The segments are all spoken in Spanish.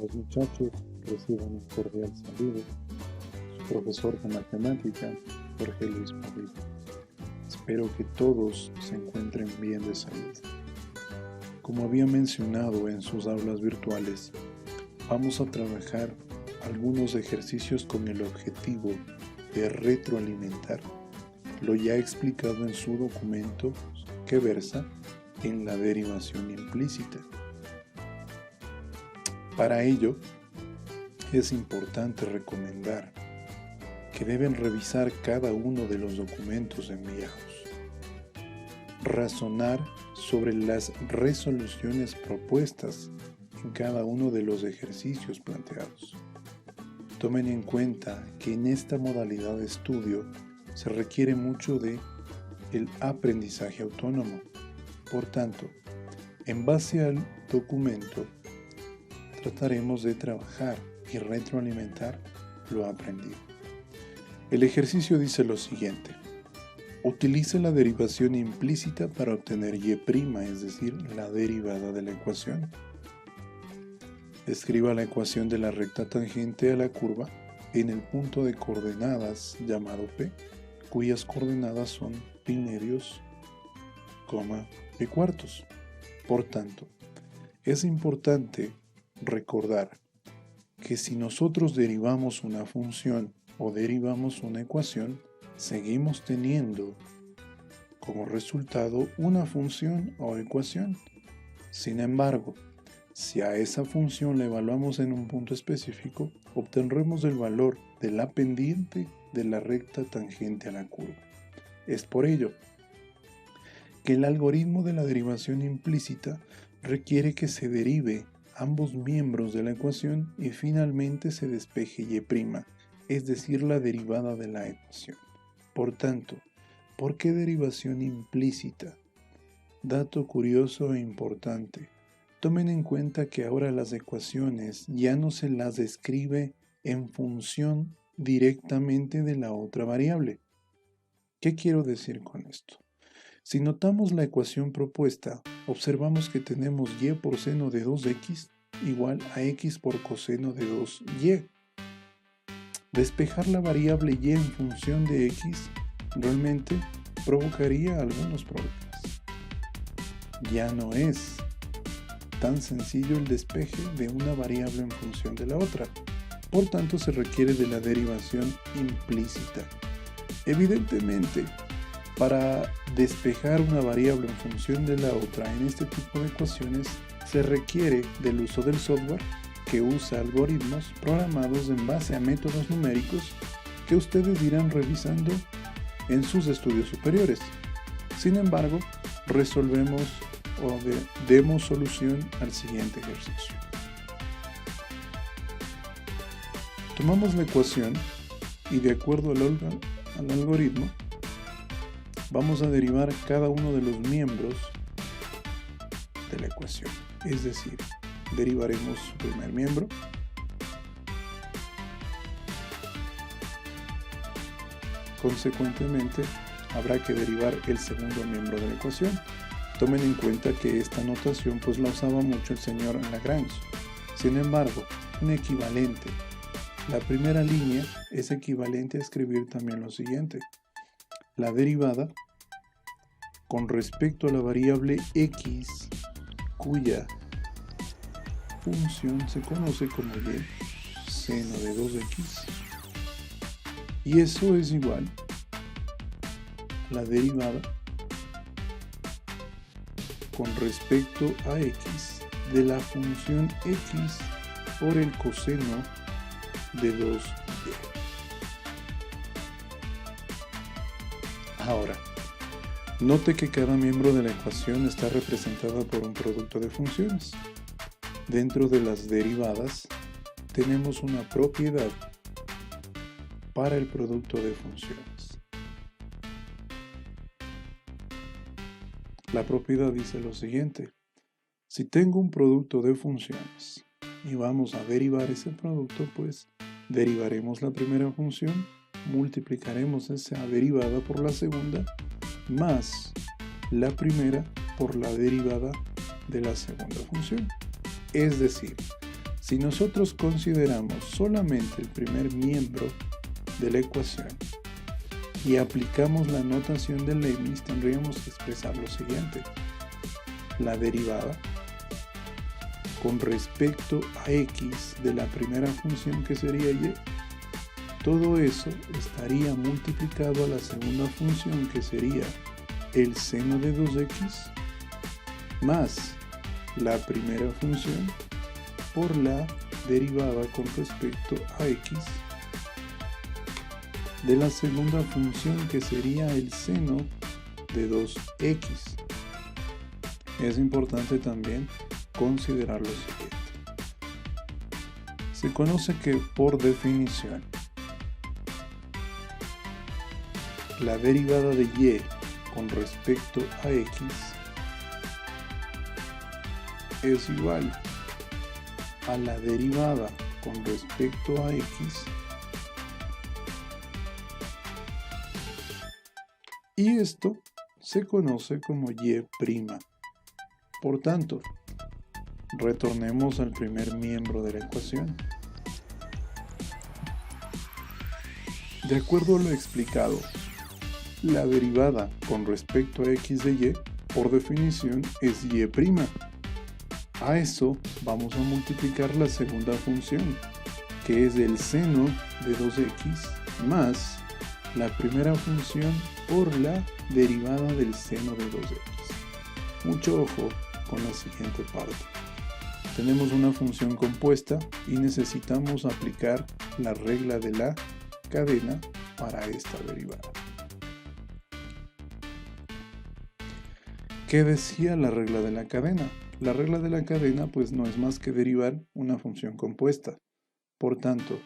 Los muchachos reciban un cordial saludo. Su profesor de matemática, Jorge Luis Padilla. Espero que todos se encuentren bien de salud. Como había mencionado en sus aulas virtuales, vamos a trabajar algunos ejercicios con el objetivo de retroalimentar lo ya explicado en su documento que versa en la derivación implícita. Para ello, es importante recomendar que deben revisar cada uno de los documentos enviados, razonar sobre las resoluciones propuestas en cada uno de los ejercicios planteados. Tomen en cuenta que en esta modalidad de estudio se requiere mucho de el aprendizaje autónomo. Por tanto, en base al documento, trataremos de trabajar y retroalimentar lo aprendido. El ejercicio dice lo siguiente: utilice la derivación implícita para obtener y', es decir, la derivada de la ecuación. Escriba la ecuación de la recta tangente a la curva en el punto de coordenadas llamado P, cuyas coordenadas son pi medios, pi cuartos. Por tanto, es importante recordar que si nosotros derivamos una función o derivamos una ecuación, seguimos teniendo como resultado una función o ecuación. Sin embargo, si a esa función la evaluamos en un punto específico, obtendremos el valor de la pendiente de la recta tangente a la curva. Es por ello que el algoritmo de la derivación implícita requiere que se derive ambos miembros de la ecuación y finalmente se despeje y', es decir, la derivada de la ecuación. Por tanto, ¿por qué derivación implícita? Dato curioso e importante. Tomen en cuenta que ahora las ecuaciones ya no se las escribe en función directamente de la otra variable. ¿Qué quiero decir con esto? Si notamos la ecuación propuesta, observamos que tenemos y por seno de 2x igual a x por coseno de 2y. Despejar la variable y en función de x realmente provocaría algunos problemas. Ya no es tan sencillo el despeje de una variable en función de la otra. Por tanto, se requiere de la derivación implícita. Evidentemente, para despejar una variable en función de la otra en este tipo de ecuaciones, se requiere del uso del software que usa algoritmos programados en base a métodos numéricos que ustedes irán revisando en sus estudios superiores. Sin embargo, resolvemos o demos solución al siguiente ejercicio. Tomamos la ecuación y de acuerdo al algoritmo vamos a derivar cada uno de los miembros de la ecuación. Es decir, derivaremos su primer miembro, consecuentemente habrá que derivar el segundo miembro de la ecuación. Tomen en cuenta que esta notación pues la usaba mucho el señor Lagrange. Sin embargo, un equivalente. La primera línea es equivalente a escribir también lo siguiente: la derivada con respecto a la variable x, cuya función se conoce como y seno de 2x, y eso es igual la derivada con respecto a x de la función x por el coseno de 2y. Ahora, note que cada miembro de la ecuación está representada por un producto de funciones. Dentro de las derivadas tenemos una propiedad para el producto de funciones. La propiedad dice lo siguiente: si tengo un producto de funciones y vamos a derivar ese producto, pues derivaremos la primera función, multiplicaremos esa derivada por la segunda, más la primera por la derivada de la segunda función. Es decir, Si nosotros consideramos solamente el primer miembro de la ecuación y aplicamos la notación de Leibniz, tendríamos que expresar lo siguiente. La derivada con respecto a x de la primera función, que sería y, todo eso estaría multiplicado a la segunda función, que sería el seno de 2x, más la primera función por la derivada con respecto a x de la segunda función, que sería el seno de 2x. Es importante también considerar lo siguiente. Se conoce que por definición la derivada de y con respecto a x es igual a la derivada con respecto a x y esto se conoce como y'. Por tanto, retornemos al primer miembro de la ecuación. De acuerdo a lo explicado, la derivada con respecto a x de y, por definición, es y'. A eso vamos a multiplicar la segunda función, que es el seno de 2x, más la primera función por la derivada del seno de 2x. Mucho ojo con la siguiente parte. Tenemos una función compuesta y necesitamos aplicar la regla de la cadena para esta derivada. ¿Qué decía la regla de la cadena? La regla de la cadena pues no es más que derivar una función compuesta. Por tanto,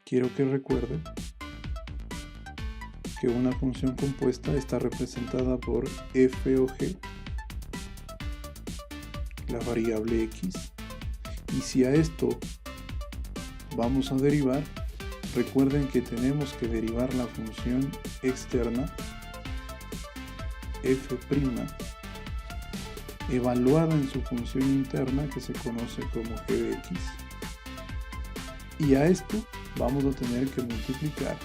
quiero que recuerden que una función compuesta está representada por f o g, la variable x, y si a esto vamos a derivar, recuerden que tenemos que derivar la función externa f', evaluada en su función interna, que se conoce como g de x, y a esto vamos a tener que multiplicar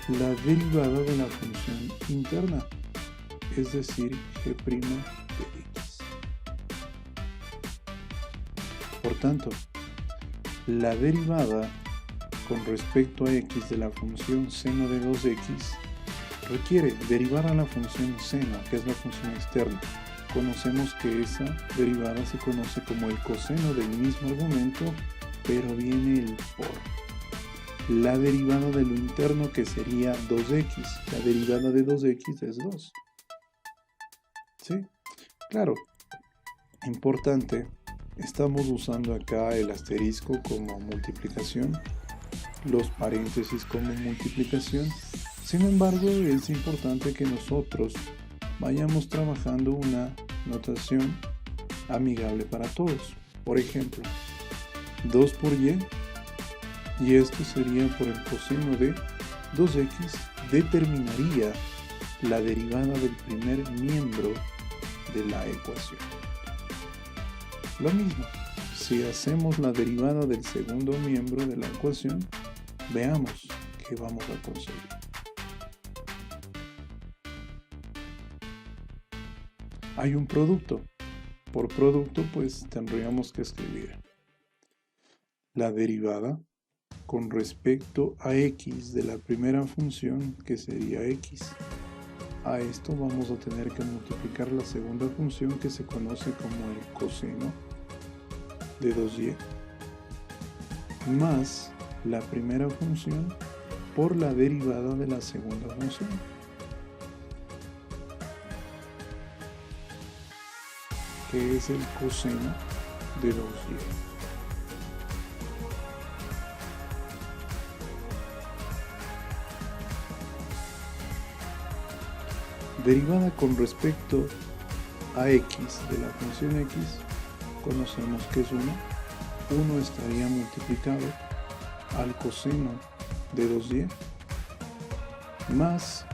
la derivada de la función interna, es decir, g' de x. Por tanto, la derivada con respecto a x de la función seno de 2x requiere derivar a la función seno, que es la función externa. Conocemos que esa derivada se conoce como el coseno del mismo argumento, pero viene el por. La derivada de lo interno, que sería 2x. La derivada de 2x es 2. ¿Sí? Claro. Importante. Estamos usando acá el asterisco como multiplicación, los paréntesis como multiplicación. Sin embargo, es importante que nosotros vayamos trabajando una notación amigable para todos. Por ejemplo, 2 por y esto sería por el coseno de 2x, determinaría la derivada del primer miembro de la ecuación. Lo mismo, si hacemos la derivada del segundo miembro de la ecuación, veamos qué vamos a conseguir. Hay un producto. Por producto, pues tendríamos que escribir la derivada con respecto a x de la primera función, que sería x. A esto vamos a tener que multiplicar la segunda función, que se conoce como el coseno de 2y, más la primera función por la derivada de la segunda función, que es el coseno de 2y. Derivada con respecto a x de la función x, conocemos que es 1. 1 estaría multiplicado al coseno de 2y más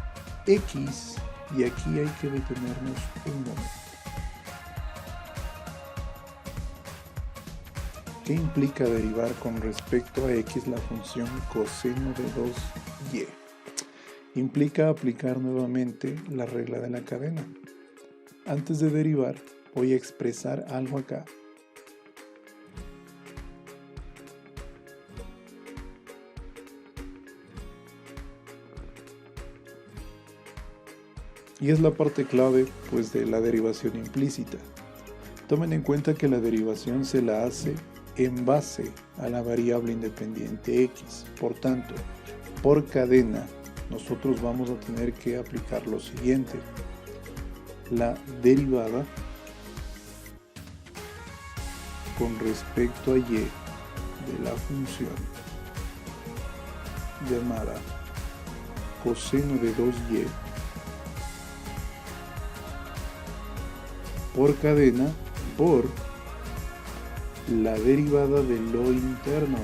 x, y aquí hay que detenernos un momento. ¿Qué implica derivar con respecto a x la función coseno de 2y? Implica aplicar nuevamente la regla de la cadena. Antes de derivar, voy a expresar algo acá. Y es la parte clave, pues, de la derivación implícita. Tomen en cuenta que la derivación se la hace en base a la variable independiente x. Por tanto, por cadena, nosotros vamos a tener que aplicar lo siguiente. La derivada con respecto a y de la función llamada coseno de 2y por cadena por la derivada de lo interno,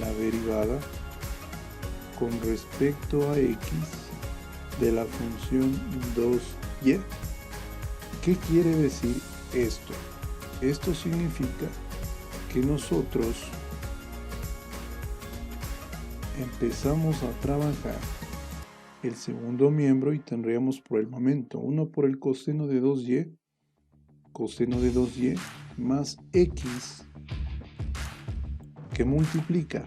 la derivada con respecto a x de la función 2y. ¿Qué quiere decir esto? Esto significa que nosotros empezamos a trabajar el segundo miembro y tendríamos por el momento 1 por el coseno de 2y más x que multiplica.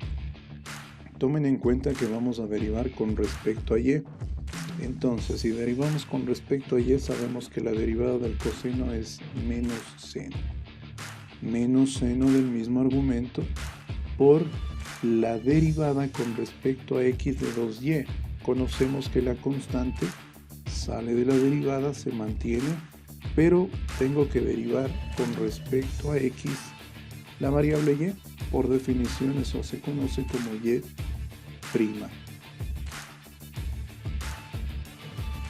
Tomen en cuenta que vamos a derivar con respecto a y. Entonces, si derivamos con respecto a y, sabemos que la derivada del coseno es menos seno. Menos seno del mismo argumento por la derivada con respecto a x de 2y. Conocemos que la constante sale de la derivada, se mantiene, pero tengo que derivar con respecto a x la variable y. Por definición, eso se conoce como y'.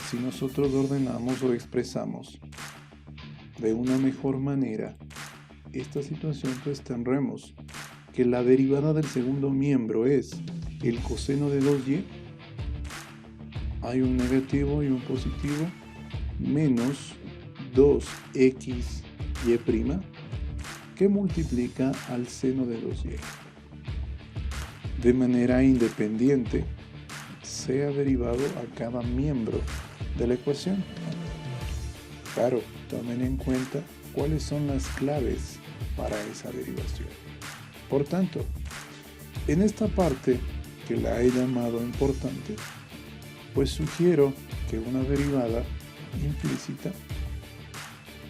Si nosotros ordenamos o expresamos de una mejor manera esta situación, pues tendremos que la derivada del segundo miembro es el coseno de 2y, hay un negativo y un positivo, menos 2xy' que multiplica al seno de 2y. De manera independiente, se ha derivado a cada miembro de la ecuación. Claro, tomen en cuenta cuáles son las claves para esa derivación. Por tanto, en esta parte que la he llamado importante, pues sugiero que una derivada implícita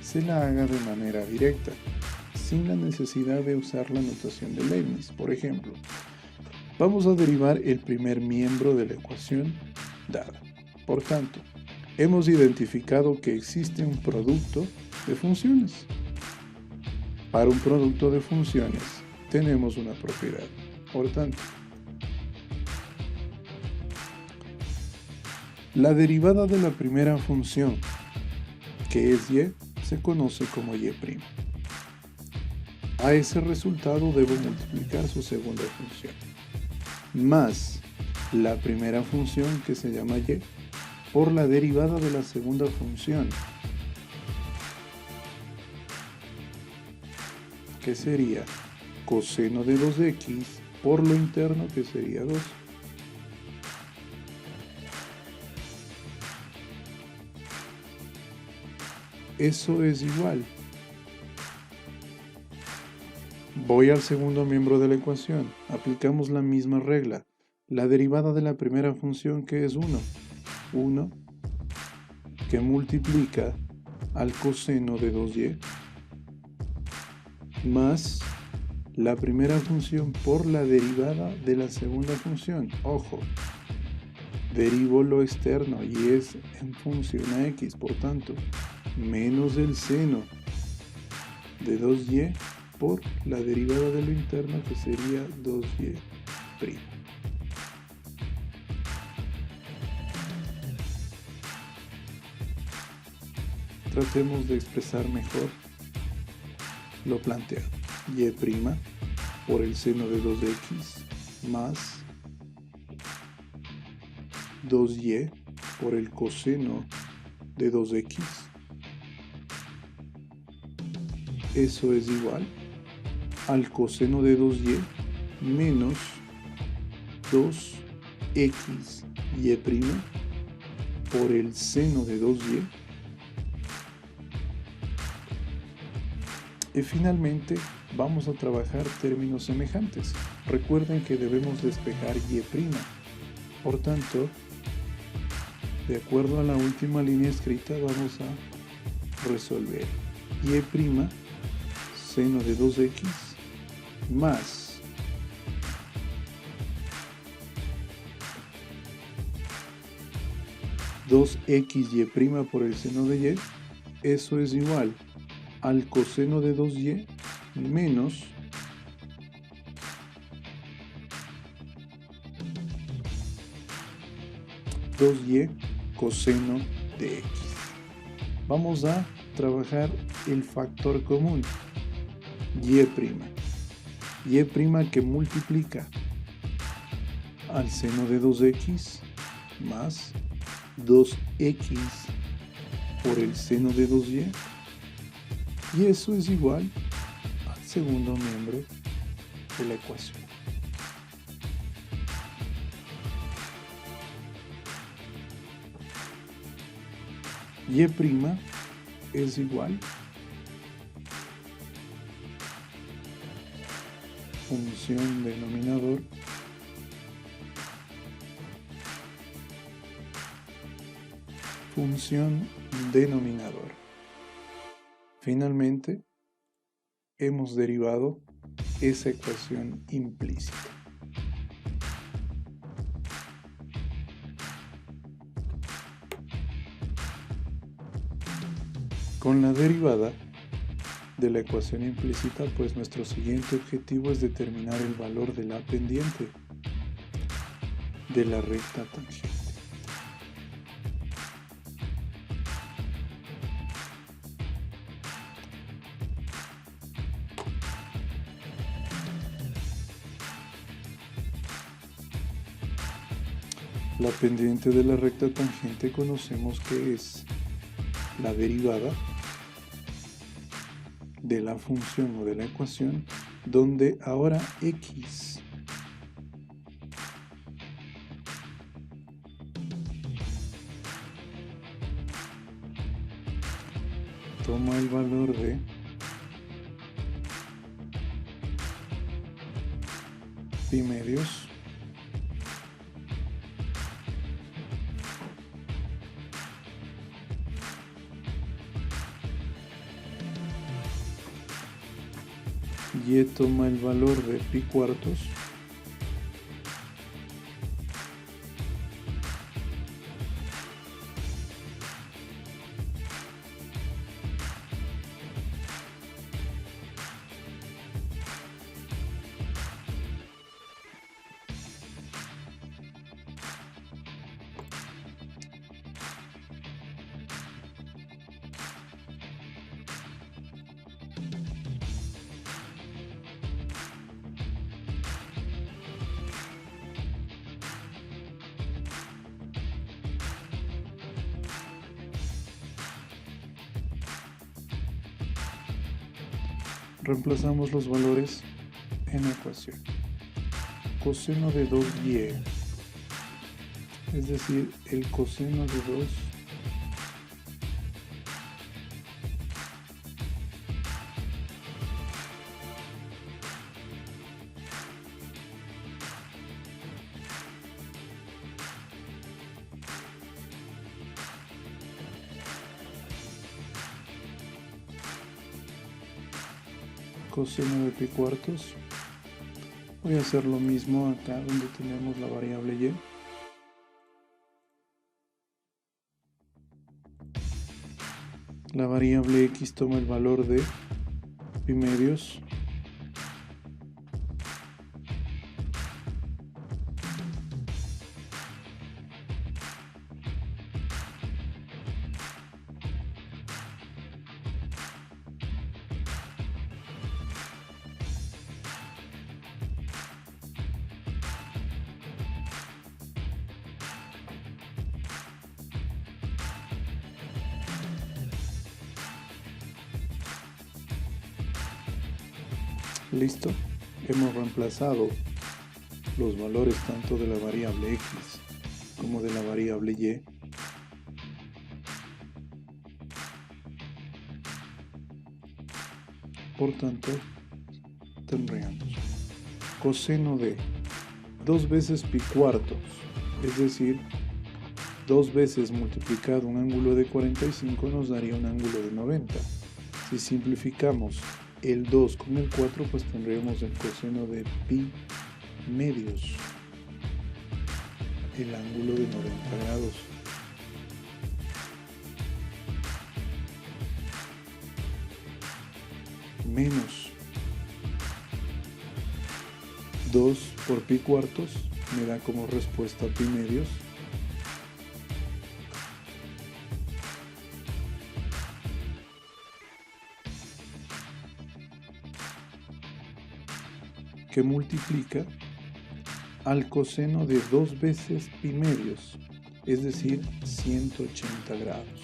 se la haga de manera directa, sin la necesidad de usar la notación de Leibniz. Por ejemplo, vamos a derivar el primer miembro de la ecuación dada. Por tanto, hemos identificado que existe un producto de funciones. Para un producto de funciones tenemos una propiedad. Por tanto, la derivada de la primera función, que es y, se conoce como y'. A ese resultado debo multiplicar su segunda función, más la primera función, que se llama y, por la derivada de la segunda función, que sería coseno de 2x por lo interno, que sería 2. Eso es igual. Voy al segundo miembro de la ecuación. Aplicamos la misma regla. La derivada de la primera función, que es 1. 1 que multiplica al coseno de 2y más la primera función por la derivada de la segunda función. Ojo, derivo lo externo y es en función a x, por tanto, menos el seno de 2y por la derivada de lo interno, que sería 2y'. Tratemos de expresar mejor lo planteo. Y' por el seno de 2x más 2y por el coseno de 2x. Eso es igual al coseno de 2y menos 2x y' por el seno de 2y. Y finalmente vamos a trabajar términos semejantes. Recuerden que debemos despejar y'. Por tanto, de acuerdo a la última línea escrita, vamos a resolver y' seno de 2x más 2xy' por el seno de y. Eso es igual al coseno de 2y menos 2y coseno de x. Vamos a trabajar el factor común, y'. Y' que multiplica al seno de 2x más 2x por el seno de 2y. Y eso es igual al segundo miembro de la ecuación. Y' es igual función denominador función denominador. Finalmente, hemos derivado esa ecuación implícita. Con la derivada de la ecuación implícita, pues nuestro siguiente objetivo es determinar el valor de la pendiente de la recta tangente. La pendiente de la recta tangente conocemos que es la derivada de la función o de la ecuación, donde ahora x toma el valor de pi medios y toma el valor de pi cuartos reemplazamos los valores en la ecuación. Coseno de 2y, es decir, el coseno de 2 coseno de pi cuartos. Voy a hacer lo mismo acá donde tenemos la variable y. La variable x toma el valor de pi medios Listo, hemos reemplazado los valores tanto de la variable x como de la variable y. Por tanto, tendríamos coseno de 2 veces pi cuartos, es decir, 2 veces multiplicado un ángulo de 45 nos daría un ángulo de 90. Si simplificamos el 2 con el 4, pues tendríamos el coseno de pi medios, el ángulo de 90 grados. Menos 2 por pi cuartos me da como respuesta pi medios. Que multiplica al coseno de 2 veces pi medios, es decir, 180 grados.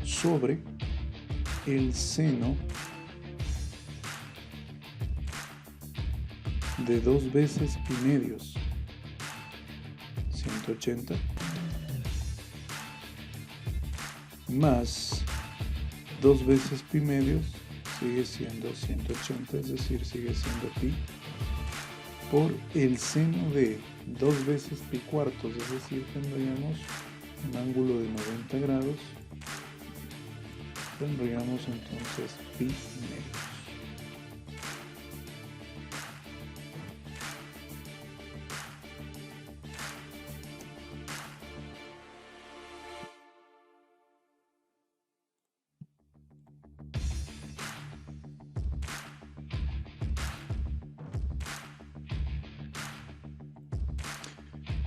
Sobre el seno de 2 veces pi medios, 180, más 2 veces pi medios, sigue siendo 180, es decir, sigue siendo pi, por el seno de 2 veces pi cuartos, es decir, tendríamos un ángulo de 90 grados, tendríamos entonces pi medios.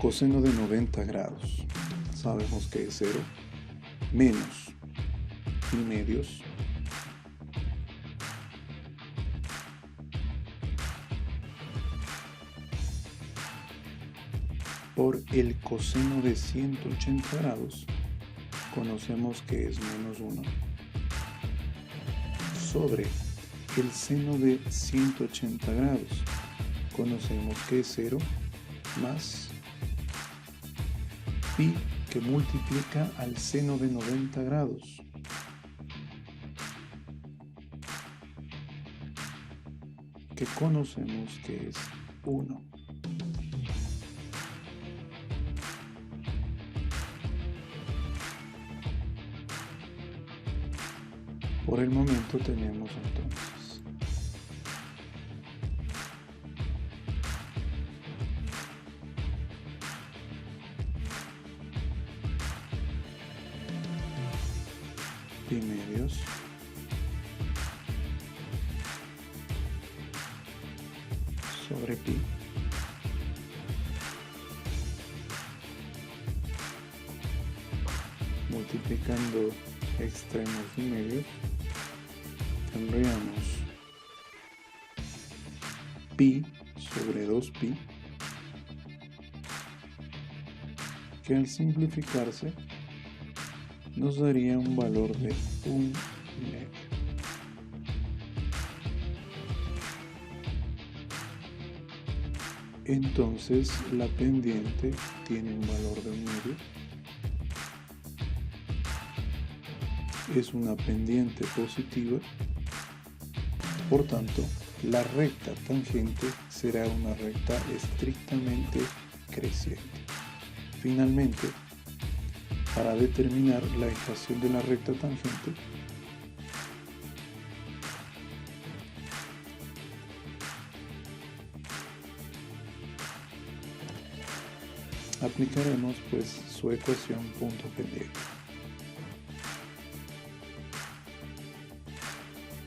Coseno de 90 grados, sabemos que es 0, menos pi medios por el coseno de 180 grados, conocemos que es menos 1, sobre el seno de 180 grados, conocemos que es 0, más pi que multiplica al seno de 90 grados. Que conocemos que es 1. Por el momento tenemos entonces pi medios sobre pi multiplicando extremos y medios, tendríamos pi sobre 2pi, que al simplificarse nos daría un valor de 1 medio. Entonces la pendiente tiene un valor de 1 medio. Es una pendiente positiva, por tanto, la recta tangente será una recta estrictamente creciente. Finalmente, para determinar la ecuación de la recta tangente, aplicaremos pues su ecuación punto pendiente.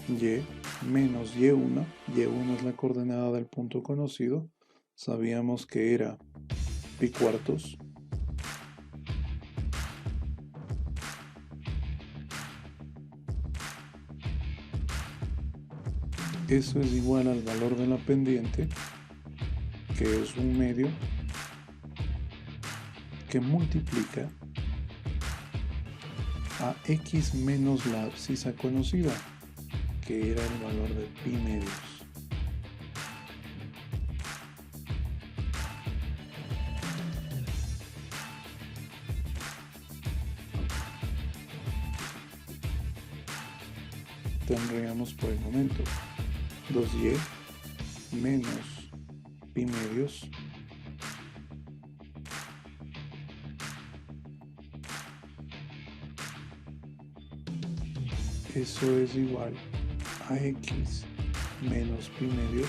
Y menos y1 es la coordenada del punto conocido, sabíamos que era pi cuartos, eso es igual al valor de la pendiente, que es 1 medio, que multiplica a x menos la abscisa conocida, que era el valor de pi medios. Tendríamos por el momento 2y menos pi medios eso es igual a x menos pi medios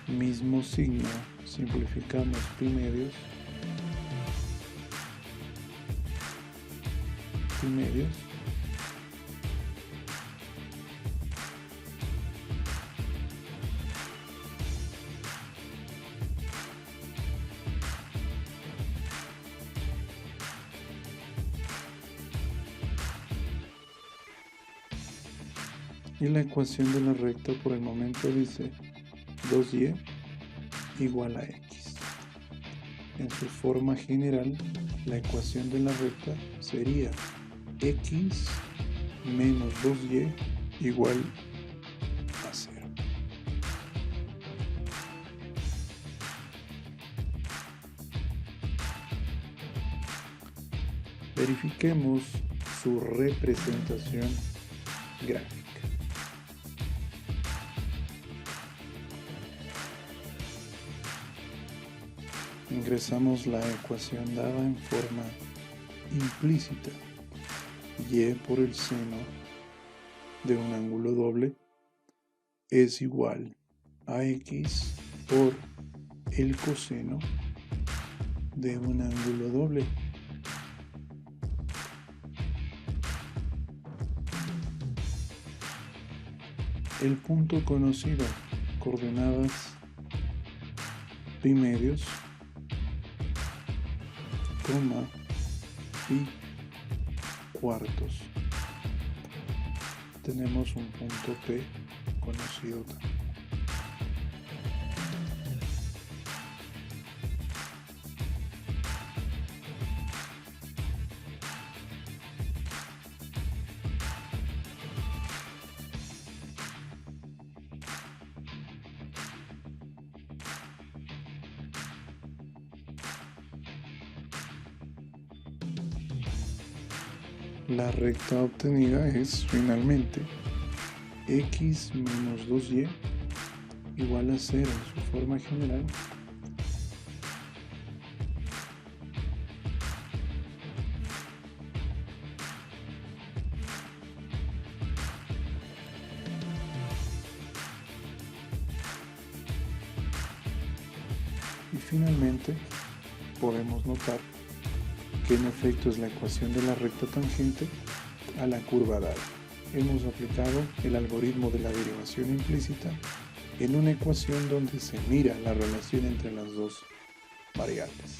mismo signo, simplificamos pi medios y la ecuación de la recta por el momento dice 2y igual a x. En su forma general, la ecuación de la recta sería x menos 2y igual a 0. Verifiquemos su representación gráfica. Ingresamos la ecuación dada en forma implícita. Y por el seno de un ángulo doble es igual a x por el coseno de un ángulo doble. El punto conocido, coordenadas pi medios, coma, pi cuartos. Tenemos un punto P conocido también. La recta obtenida es finalmente x menos 2y igual a 0 en su forma general. Y finalmente podemos notar que en efecto es la ecuación de la recta tangente a la curva dada. Hemos aplicado el algoritmo de la derivación implícita en una ecuación donde se mira la relación entre las dos variables.